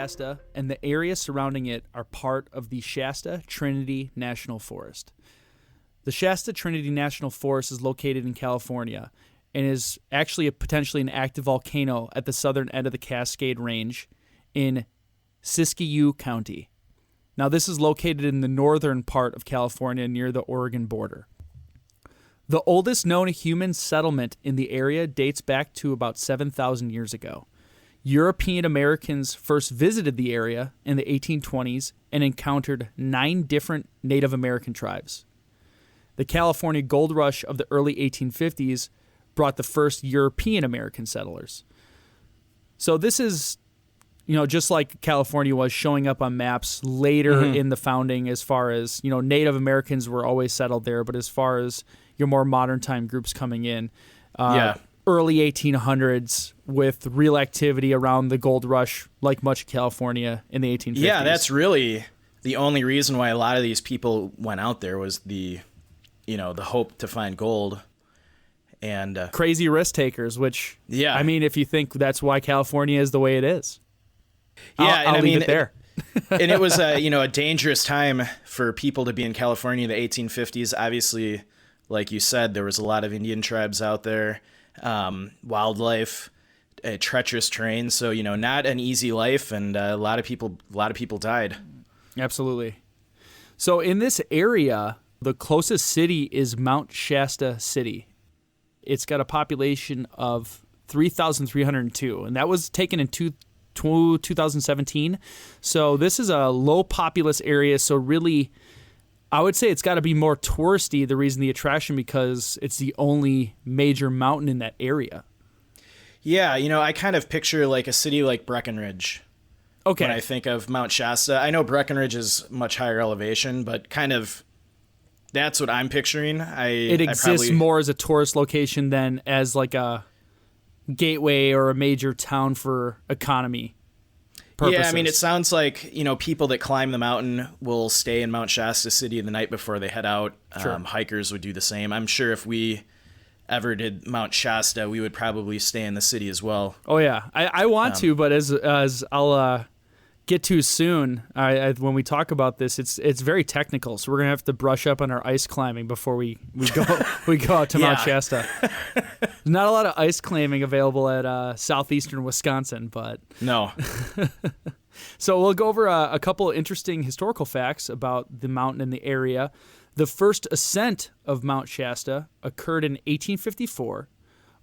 Shasta and the area surrounding it are part of the Shasta Trinity National Forest. The Shasta Trinity National Forest is located in California and is actually potentially an active volcano at the southern end of the Cascade Range in Siskiyou County. Now, this is located in the northern part of California near the Oregon border. The oldest known human settlement in the area dates back to about 7,000 years ago. European Americans first visited the area in the 1820s and encountered 9 different Native American tribes. The California gold rush of the early 1850s brought the first European American settlers. So this is, just like California was showing up on maps later in the founding, as far as, Native Americans were always settled there, but as far as your more modern time groups coming in, early 1800s with real activity around the gold rush, like much of California in the 1850s. Yeah, that's really the only reason why a lot of these people went out there was the hope to find gold. And crazy risk takers, which, I mean, if you think that's why California is the way it is. I'll leave it there. And it was a dangerous time for people to be in California in the 1850s. Obviously, like you said, there was a lot of Indian tribes out there, wildlife, treacherous terrain. So, not an easy life, and a lot of people died. Absolutely. So in this area, the closest city is Mount Shasta City. It's got a population of 3,302, and that was taken in 2017. So this is a low populous area. So really, I would say it's got to be more touristy, the attraction, because it's the only major mountain in that area. Yeah, I kind of picture like a city like Breckenridge. Okay. When I think of Mount Shasta. I know Breckenridge is much higher elevation, but kind of that's what I'm picturing. It exists more as a tourist location than as like a gateway or a major town for economy purposes. Yeah, I mean, it sounds like, people that climb the mountain will stay in Mount Shasta City the night before they head out. Sure. Hikers would do the same. I'm sure if we ever did Mount Shasta, we would probably stay in the city as well. Oh, yeah. I want to, but as I'll get to soon, when we talk about this, it's very technical, so we're going to have to brush up on our ice climbing before we go out to Mount Shasta. There's not a lot of ice climbing available at southeastern Wisconsin, but no. So we'll go over a couple of interesting historical facts about the mountain and the area. The first ascent of Mount Shasta occurred in 1854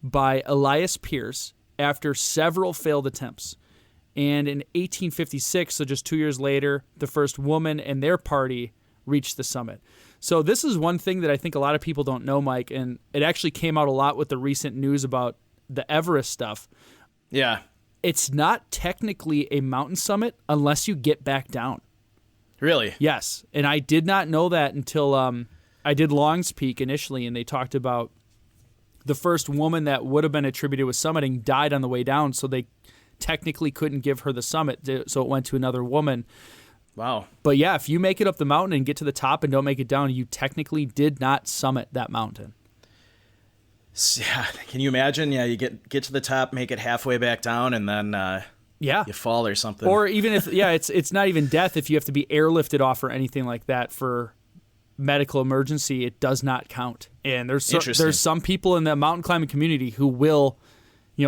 by Elias Pierce after several failed attempts. And in 1856, so just 2 years later, the first woman and their party reached the summit. So this is one thing that I think a lot of people don't know, Mike, and it actually came out a lot with the recent news about the Everest stuff. Yeah. It's not technically a mountain summit unless you get back down. Really? Yes, and I did not know that until I did Long's Peak initially, and they talked about the first woman that would have been attributed with summiting died on the way down, so they technically couldn't give her the summit, so it went to another woman. Wow. But yeah, if you make it up the mountain and get to the top and don't make it down, you technically did not summit that mountain. Yeah, can you imagine? Yeah, you get to the top, make it halfway back down, and then you fall or something. Or even if it's not even death. If you have to be airlifted off or anything like that for medical emergency, it does not count. And there's some people in the mountain climbing community who will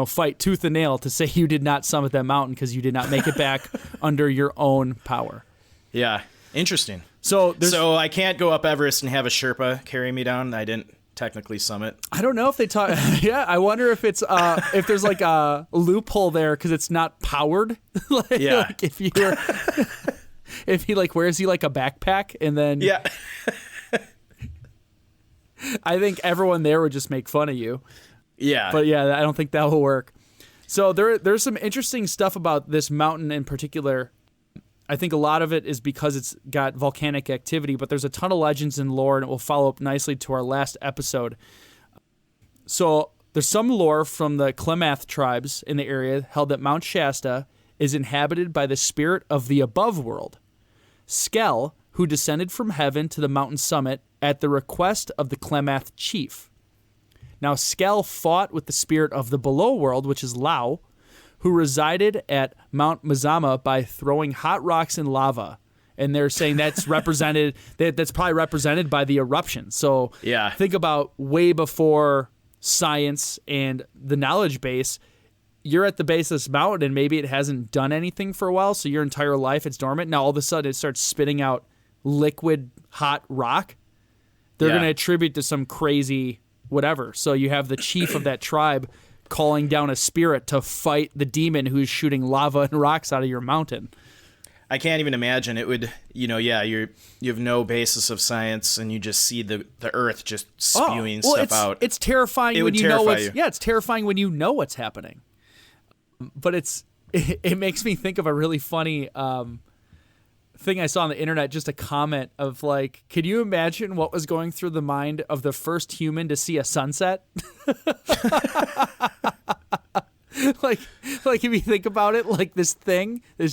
fight tooth and nail to say you did not summit that mountain because you did not make it back under your own power. Yeah, interesting. So I can't go up Everest and have a Sherpa carry me down. I didn't technically summit. I don't know if they talk. Yeah, I wonder if it's if there's like a loophole there because it's not powered. Like if he like wears he like a backpack and then I think everyone there would just make fun of you. Yeah. But yeah, I don't think that will work. So there's some interesting stuff about this mountain in particular. I think a lot of it is because it's got volcanic activity, but there's a ton of legends and lore, and it will follow up nicely to our last episode. So there's some lore from the Klamath tribes in the area held that Mount Shasta is inhabited by the spirit of the above world, Skell, who descended from heaven to the mountain summit at the request of the Klamath chief. Now, Skell fought with the spirit of the below world, which is Lau, who resided at Mount Mazama by throwing hot rocks in lava. And they're saying that's that's probably represented by the eruption. So think about way before science and the knowledge base. You're at the base of this mountain and maybe it hasn't done anything for a while, so your entire life it's dormant. Now all of a sudden it starts spitting out liquid hot rock. They're going to attribute to some crazy whatever. So you have the chief of that tribe calling down a spirit to fight the demon who's shooting lava and rocks out of your mountain. I can't even imagine. It would, you have no basis of science and you just see the earth just spewing stuff out. It's terrifying when you know it's terrifying when you know what's happening. But it makes me think of a really funny thing I saw on the internet, just a comment of like, can you imagine what was going through the mind of the first human to see a sunset? like if you think about it, like this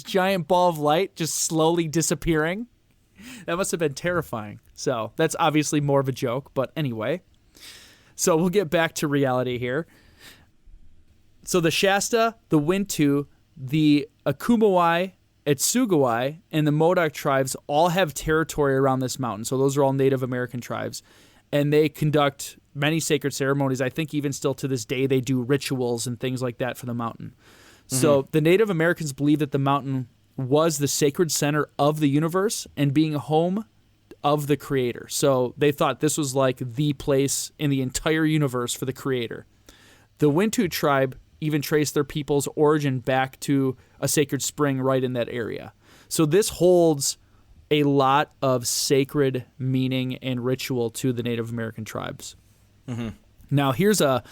giant ball of light just slowly disappearing. That must have been terrifying. So that's obviously more of a joke, but anyway. So we'll get back to reality here. So the Shasta, the Wintu, the Akumawai, Etsugawai, and the Modoc tribes all have territory around this mountain. So those are all Native American tribes. And they conduct many sacred ceremonies. I think even still to this day, they do rituals and things like that for the mountain. So the Native Americans believe that the mountain was the sacred center of the universe and being home of the creator. So they thought this was like the place in the entire universe for the creator. The Wintu tribe even traced their people's origin back to a sacred spring right in that area. So this holds a lot of sacred meaning and ritual to the Native American tribes. Now, here's a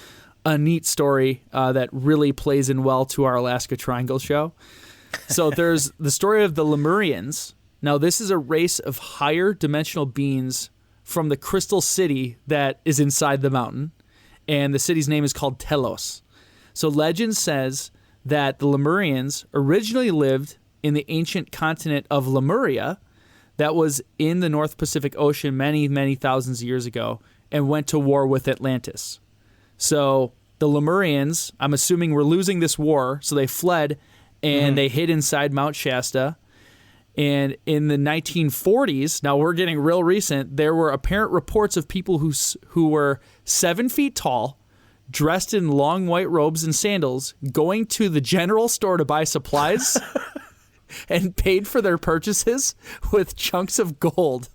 neat story that really plays in well to our Alaska Triangle show. So there's the story of the Lemurians. Now, this is a race of higher dimensional beings from the crystal city that is inside the mountain, and the city's name is called Telos. So legend says that the Lemurians originally lived in the ancient continent of Lemuria that was in the North Pacific Ocean many, many thousands of years ago and went to war with Atlantis. So the Lemurians, I'm assuming, were losing this war, so they fled and they hid inside Mount Shasta. And in the 1940s, now we're getting real recent, there were apparent reports of people who were 7 feet tall, dressed in long white robes and sandals, going to the general store to buy supplies and paid for their purchases with chunks of gold.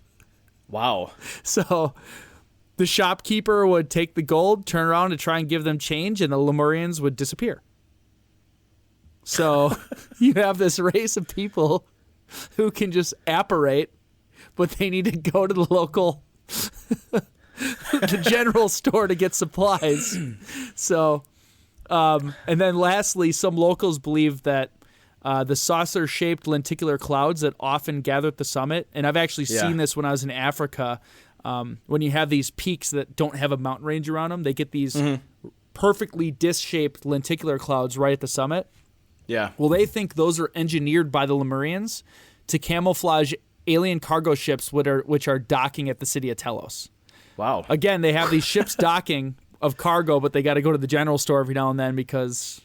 Wow. So the shopkeeper would take the gold, turn around to try and give them change, and the Lemurians would disappear. So you have this race of people who can just apparate, but they need to go to the local the general store to get supplies. So, and then lastly, some locals believe that the saucer-shaped lenticular clouds that often gather at the summit, and I've actually seen this when I was in Africa, when you have these peaks that don't have a mountain range around them, they get these perfectly disc-shaped lenticular clouds right at the summit. Yeah. Well, they think those are engineered by the Lemurians to camouflage alien cargo ships which are docking at the city of Telos. Wow. Again, they have these ships docking of cargo, but they got to go to the general store every now and then because,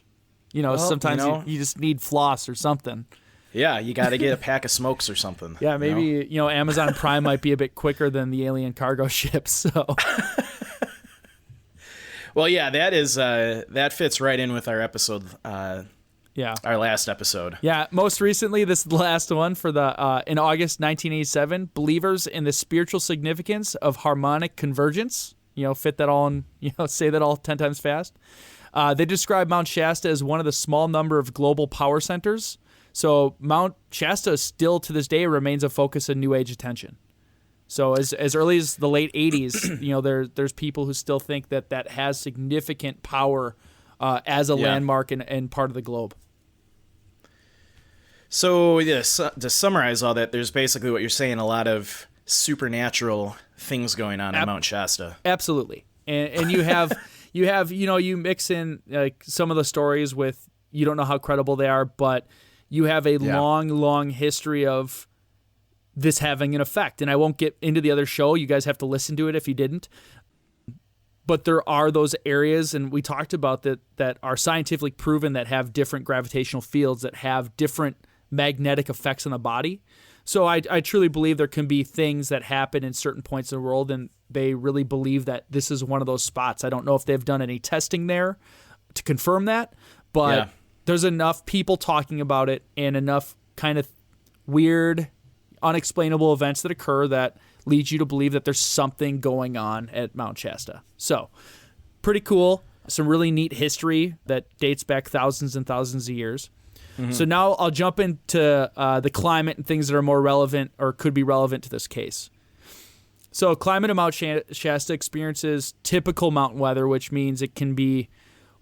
sometimes you just need floss or something. Yeah, you got to get a pack of smokes or something. Yeah, maybe, Amazon Prime might be a bit quicker than the alien cargo ships. So. Well, yeah, that fits right in with our episode. Our last episode. Yeah, most recently, this is the last one for in August 1987, believers in the spiritual significance of harmonic convergence, fit that all and, say that all 10 times fast. They describe Mount Shasta as one of the small number of global power centers. So Mount Shasta still to this day remains a focus of New Age attention. So as early as the late 80s, there's people who still think that has significant power as a landmark and part of the globe. So to summarize all that, there's basically what you're saying, a lot of supernatural things going on in Mount Shasta. Absolutely. And you have you mix in like some of the stories with, you don't know how credible they are, but you have a long history of this having an effect. And I won't get into the other show. You guys have to listen to it if you didn't. But there are those areas, and we talked about that are scientifically proven that have different gravitational fields that have different magnetic effects on the body. So I truly believe there can be things that happen in certain points of the world, and they really believe that this is one of those spots. I don't know if they've done any testing there to confirm that, but there's enough people talking about it and enough kind of weird, unexplainable events that occur that leads you to believe that there's something going on at Mount Shasta. So pretty cool. Some really neat history that dates back thousands and thousands of years. Mm-hmm. So now I'll jump into the climate and things that are more relevant or could be relevant to this case. So climate of Mount Shasta experiences typical mountain weather, which means it can be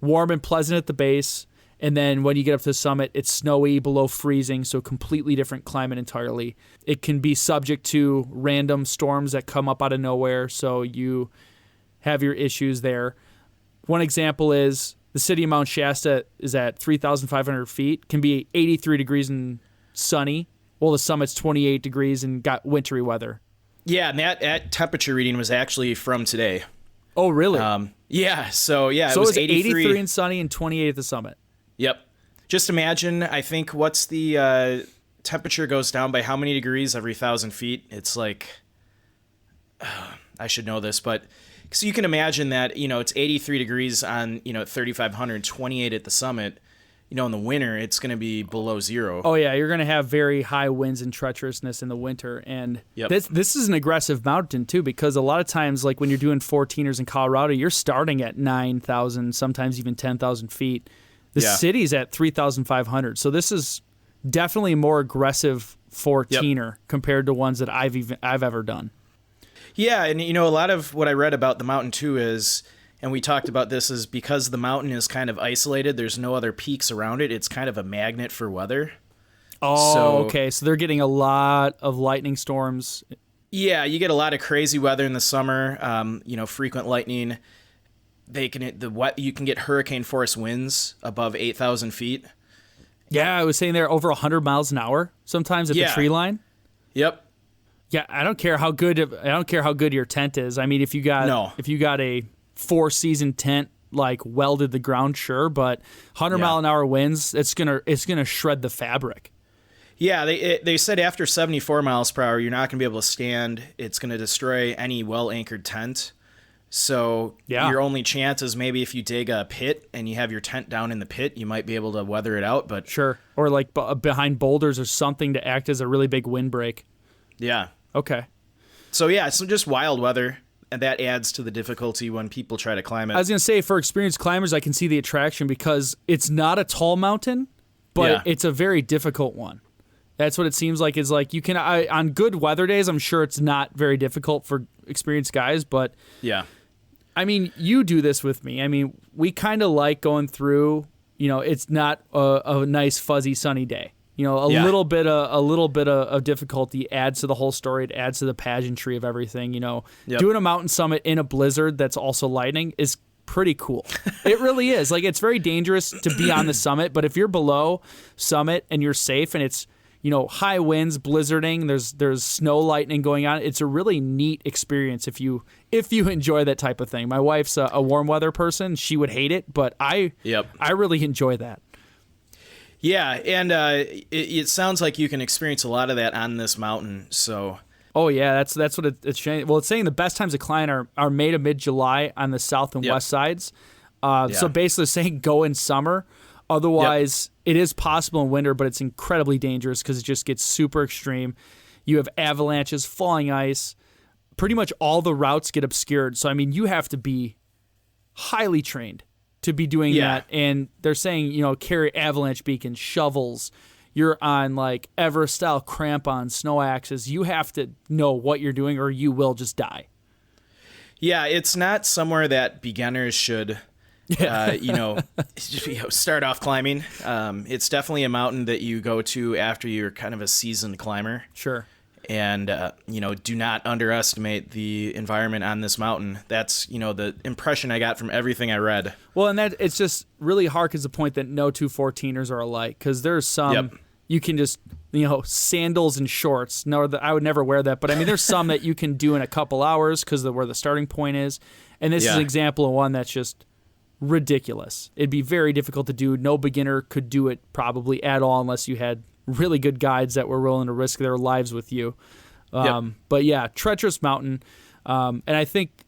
warm and pleasant at the base. And then when you get up to the summit, it's snowy, below freezing, so completely different climate entirely. It can be subject to random storms that come up out of nowhere, so you have your issues there. One example is the city of Mount Shasta is at 3,500 feet, can be 83 degrees and sunny. Well, the summit's 28 degrees and got wintry weather. Yeah, and that temperature reading was actually from today. Oh, really? Yeah, so it was was 83 and sunny and 28 at the summit. Yep. Just imagine, I think, what's the temperature goes down by how many degrees every 1,000 feet? It's like, I should know this, but so you can imagine that, it's 83 degrees on, 3,500, 28 at the summit. In the winter, it's going to be below zero. Oh, yeah. You're going to have very high winds and treacherousness in the winter. And this is an aggressive mountain, too, because a lot of times, like when you're doing 14ers in Colorado, you're starting at 9,000, sometimes even 10,000 feet. The city's at 3,500. So this is definitely a more aggressive 14er compared to ones that I've ever done. Yeah, and a lot of what I read about the mountain too is, and we talked about this, is because the mountain is kind of isolated, there's no other peaks around it, it's kind of a magnet for weather. Oh, okay. So they're getting a lot of lightning storms. Yeah, you get a lot of crazy weather in the summer, frequent lightning. You can get hurricane force winds above 8,000 feet. Yeah, I was saying they're over 100 miles an hour sometimes at the tree line. Yep. Yeah, I don't care how good your tent is. I mean, if you got a 4-season tent like welded the ground, sure, but 100 mile an hour winds, it's gonna shred the fabric. Yeah, they said after 74 miles per hour, you're not gonna be able to stand. It's gonna destroy any well anchored tent. So your only chance is maybe if you dig a pit and you have your tent down in the pit, you might be able to weather it out. But sure, or like behind boulders or something to act as a really big windbreak. Yeah. Okay. So it's just wild weather, and that adds to the difficulty when people try to climb it. I was gonna say, for experienced climbers, I can see the attraction because it's not a tall mountain, but it's a very difficult one. That's what it seems like. Is like you can on good weather days, I'm sure it's not very difficult for experienced guys, but I mean, you do this with me. I mean, we kind of like going through. It's not a nice fuzzy sunny day. A little bit of difficulty adds to the whole story. It adds to the pageantry of everything. Doing a mountain summit in a blizzard that's also lightning is pretty cool. It really is. Like, it's very dangerous to be on the summit, but if you're below summit and you're safe and it's high winds, blizzarding, there's snow lightning going on. It's a really neat experience if you enjoy that type of thing. My wife's a warm weather person. She would hate it, but I really enjoy that. Yeah, and it sounds like you can experience a lot of that on this mountain. So. Oh yeah, that's what it's saying. Well, it's saying the best times to climb are May to mid-July on the south and west sides. So basically, it's saying go in summer. Otherwise, it is possible in winter, but it's incredibly dangerous because it just gets super extreme. You have avalanches, falling ice. Pretty much all the routes get obscured. So, I mean, you have to be highly trained to be doing that. And they're saying, carry avalanche beacons, shovels. You're on, like, Everest-style crampons, snow axes. You have to know what you're doing or you will just die. Yeah, it's not somewhere that beginners should... start off climbing. It's definitely a mountain that you go to after you're kind of a seasoned climber. Sure. And, do not underestimate the environment on this mountain. That's, the impression I got from everything I read. Well, and that it's just really harkens the point that no two 14ers are alike, because there's some you can just, sandals and shorts. No, I would never wear that. But, I mean, there's some that you can do in a couple hours because of where the starting point is. And this is Yeah. an example of one that's just ridiculous. It'd be very difficult to do. No beginner could do it probably at all unless you had really good guides that were willing to risk their lives with you. But yeah, treacherous mountain. And I think,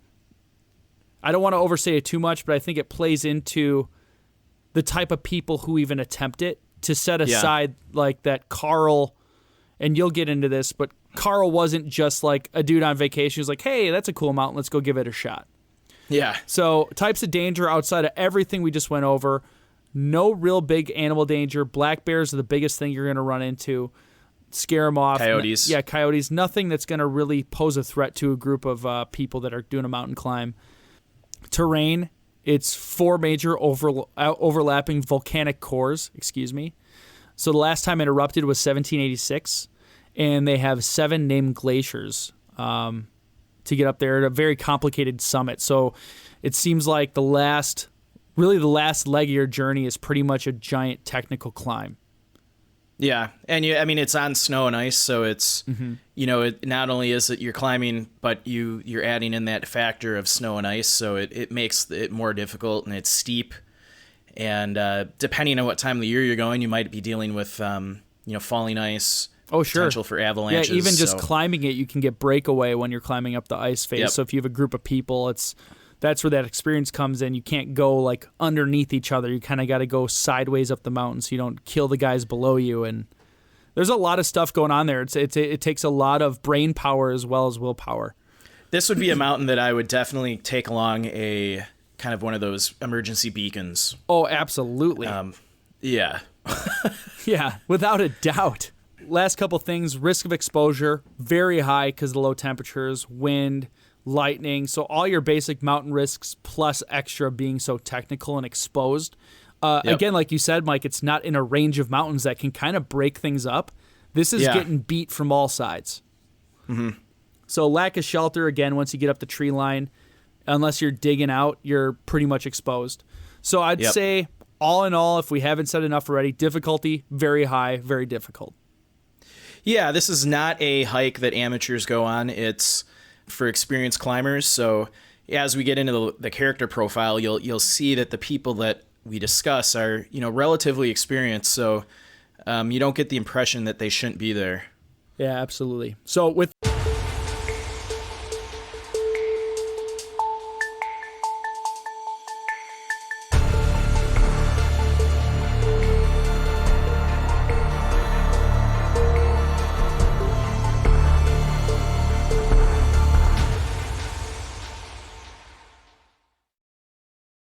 I don't want to overstate it too much, but I think it plays into the type of people who even attempt it, to set aside like that Carl, and you'll get into this, but Carl wasn't just like a dude on vacation who's like, hey, that's a cool mountain, let's go give it a shot. Yeah. So types of danger outside of everything we just went over, no real big animal danger. Black bears are the biggest thing you're going to run into. Scare them off. Coyotes. Yeah, coyotes. Nothing that's going to really pose a threat to a group of people that are doing a mountain climb. Terrain, it's 4 major overlapping volcanic cores, So the last time it erupted was 1786, and they have 7 named glaciers to get up there at a very complicated summit. So it seems like the last leg of your journey is pretty much a giant technical climb. Yeah, and it's on snow and ice, so it's it not only is it you're climbing, but you're adding in that factor of snow and ice, so it makes it more difficult, and it's steep, and depending on what time of the year you're going, you might be dealing with falling ice. Oh, sure. Potential for avalanches. Yeah, even just climbing it, you can get breakaway when you're climbing up the ice face. Yep. So if you have a group of people, that's where that experience comes in. You can't go like underneath each other. You kind of got to go sideways up the mountain so you don't kill the guys below you. And there's a lot of stuff going on there. It takes a lot of brain power as well as willpower. This would be a mountain that I would definitely take along a kind of one of those emergency beacons. Oh, absolutely. Yeah. Yeah, without a doubt. Last couple things, risk of exposure, very high because of the low temperatures, wind, lightning. So all your basic mountain risks plus extra being so technical and exposed. Again, like you said, Mike, it's not in a range of mountains that can kind of break things up. This is getting beat from all sides. Mm-hmm. So lack of shelter, again, once you get up the tree line, unless you're digging out, you're pretty much exposed. So I'd say, all in all, if we haven't said enough already, difficulty, very high, very difficult. Yeah, this is not a hike that amateurs go on. It's for experienced climbers. So as we get into the character profile, you'll see that the people that we discuss are relatively experienced. So you don't get the impression that they shouldn't be there. Yeah, absolutely. So with